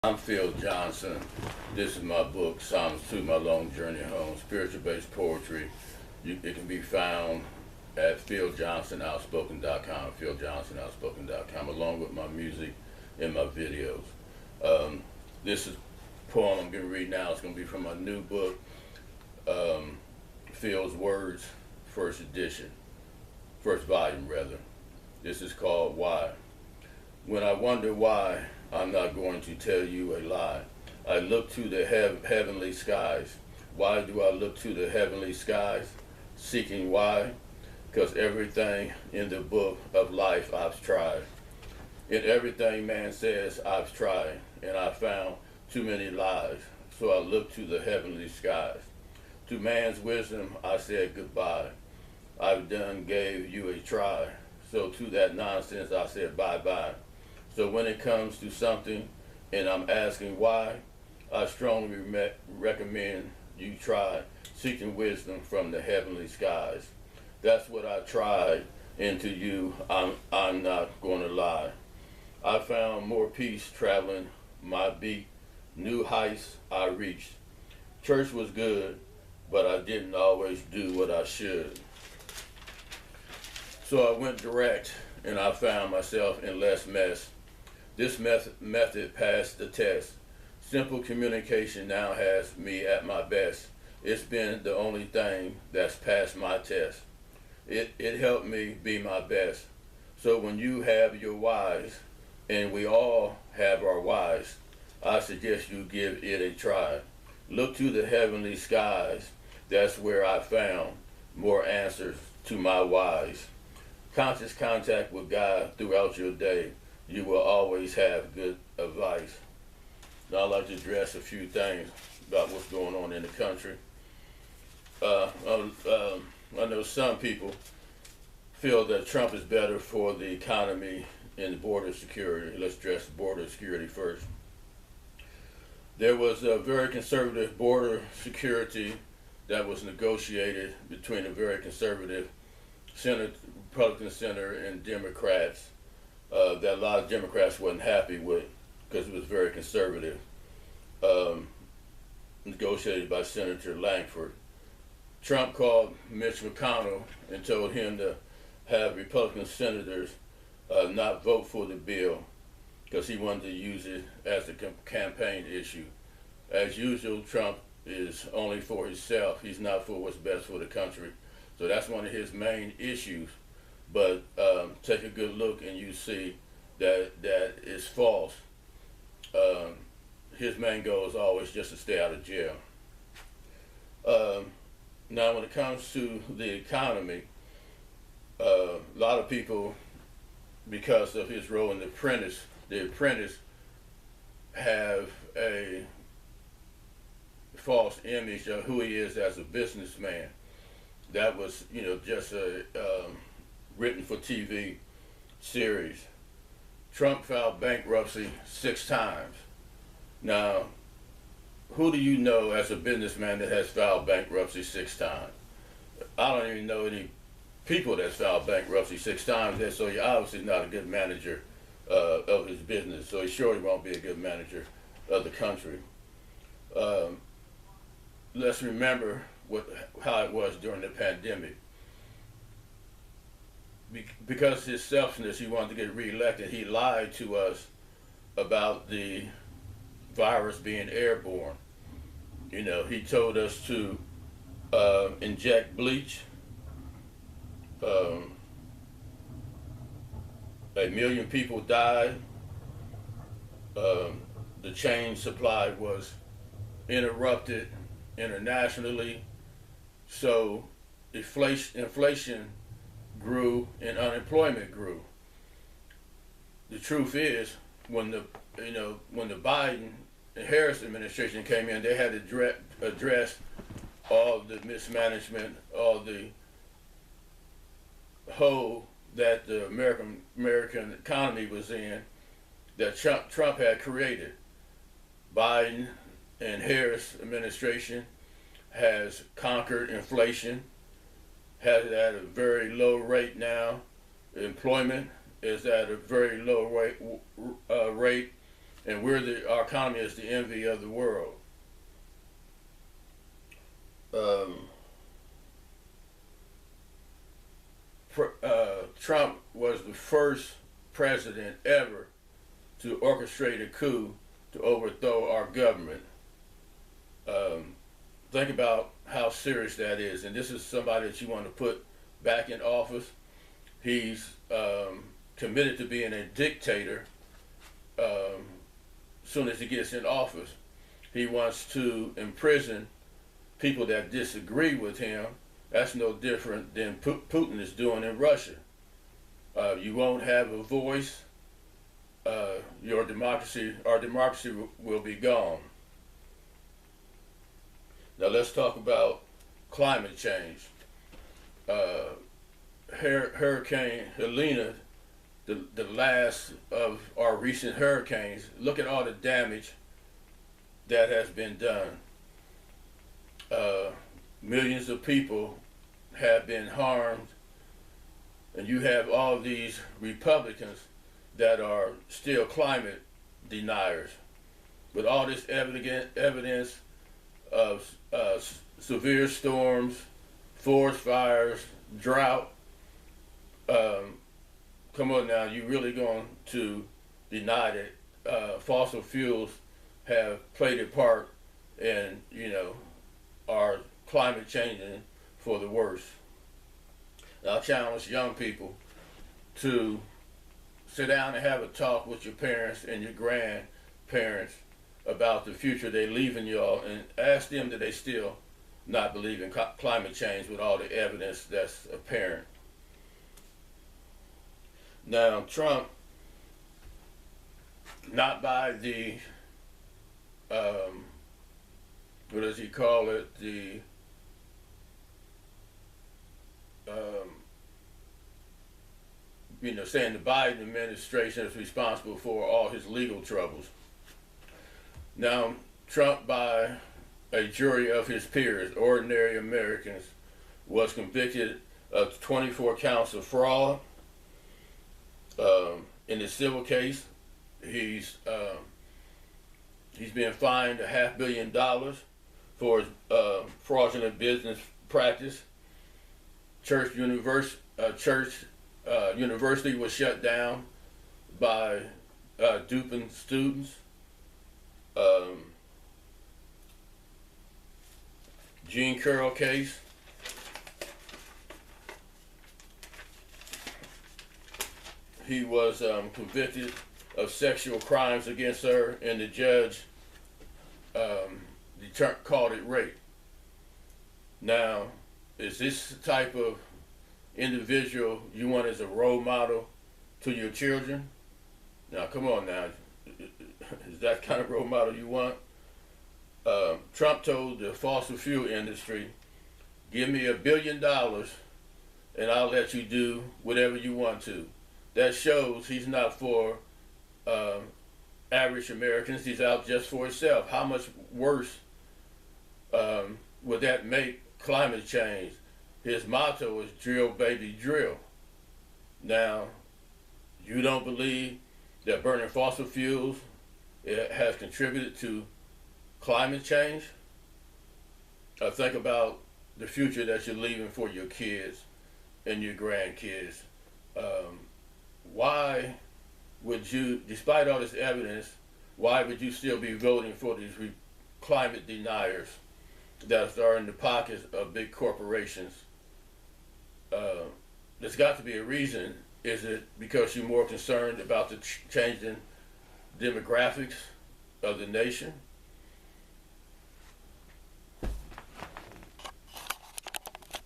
I'm Phil Johnson. This is my book, Psalms 2, My Long Journey Home, spiritual-based poetry. It can be found at philjohnsonoutspoken.com, philjohnsonoutspoken.com, along with my music and my videos. This is a poem I'm going to read now. It's going to be from my new book, Phil's Words, first edition, first volume rather. This is called Why. When I wonder why, I'm not going to tell you a lie. I look to the heavenly skies. Why do I look to the heavenly skies? Seeking why? Because everything in the book of life I've tried. In everything man says I've tried, and I found too many lies. So I look to the heavenly skies. To man's wisdom I said goodbye. I've done gave you a try. So to that nonsense I said bye-bye. So when it comes to something and I'm asking why, I strongly recommend you try seeking wisdom from the heavenly skies. That's what I tried, and to you I'm not going to lie. I found more peace traveling my beat, new heights I reached. Church was good, but I didn't always do what I should. So I went direct and I found myself in less mess. This method passed the test. Simple communication now has me at my best. It's been the only thing that's passed my test. It helped me be my best. So when you have your whys, and we all have our whys, I suggest you give it a try. Look to the heavenly skies. That's where I found more answers to my whys. Conscious contact with God throughout your day. You will always have good advice. Now I'd like to address a few things about what's going on in the country. I know some people feel that Trump is better for the economy and border security. Let's address border security first. There was a very conservative border security that was negotiated between a very conservative Republican senator and Democrats that a lot of Democrats wasn't happy with because it was very conservative, negotiated by Senator Lankford. Trump called Mitch McConnell and told him to have Republican senators not vote for the bill because he wanted to use it as a campaign issue. As usual, Trump is only for himself. He's not for what's best for the country. So that's one of his main issues. But take a good look and you see that is false. His main goal is always just to stay out of jail. Now when it comes to the economy, a lot of people, because of his role in The Apprentice have a false image of who he is as a businessman. That was, just a written for TV series. Trump filed bankruptcy 6 times. Now, who do you know as a businessman that has filed bankruptcy 6 times? I don't even know any people that's filed bankruptcy 6 times, so you're obviously not a good manager of his business, so he surely won't be a good manager of the country. Let's remember how it was during the pandemic. Because his selfishness, he wanted to get reelected, he lied to us about the virus being airborne. He told us to inject bleach. 1 million people died. The chain supply was interrupted internationally. So inflation grew and unemployment grew. The truth is, when the Biden and Harris administration came in, they had to address all the mismanagement, all the hole that the American economy was in, that Trump had created. Biden and Harris administration has conquered inflation, has it at a very low rate now. Employment is at a very low rate, and our economy is the envy of the world. Trump was the first president ever to orchestrate a coup to overthrow our government. Think about how serious that is. And this is somebody that you want to put back in office. He's committed to being a dictator as soon as he gets in office. He wants to imprison people that disagree with him. That's no different than Putin is doing in Russia. You won't have a voice. Our democracy will be gone. Now let's talk about climate change. Hurricane Helene, the last of our recent hurricanes, look at all the damage that has been done. Millions of people have been harmed, and you have all these Republicans that are still climate deniers. With all this evidence of severe storms, forest fires, drought, come on now, you really going to deny that fossil fuels have played a part in, our climate changing for the worse. And I challenge young people to sit down and have a talk with your parents and your grandparents about the future they're leaving y'all, and ask them that they still not believe in climate change with all the evidence that's apparent. Now, Trump, not by the, what does he call it, the saying the Biden administration is responsible for all his legal troubles. Now, Trump, by a jury of his peers, ordinary Americans, was convicted of 24 counts of fraud. In the civil case, he's being fined $500 million for his fraudulent business practice. University was shut down by duping students. Jean Carroll case. He was convicted of sexual crimes against her, and the judge called it rape. Now, is this the type of individual you want as a role model to your children? Now, come on now. Is that kind of role model you want? Trump told the fossil fuel industry, give me $1 billion and I'll let you do whatever you want to. That shows he's not for average Americans. He's out just for himself. How much worse would that make climate change? His motto is drill, baby, drill. Now, you don't believe that burning fossil fuels has contributed to climate change? Think about the future that you're leaving for your kids and your grandkids. Why would you, despite all this evidence, why would you still be voting for these climate deniers that are in the pockets of big corporations? There's got to be a reason. Is it because you're more concerned about the changing demographics of the nation?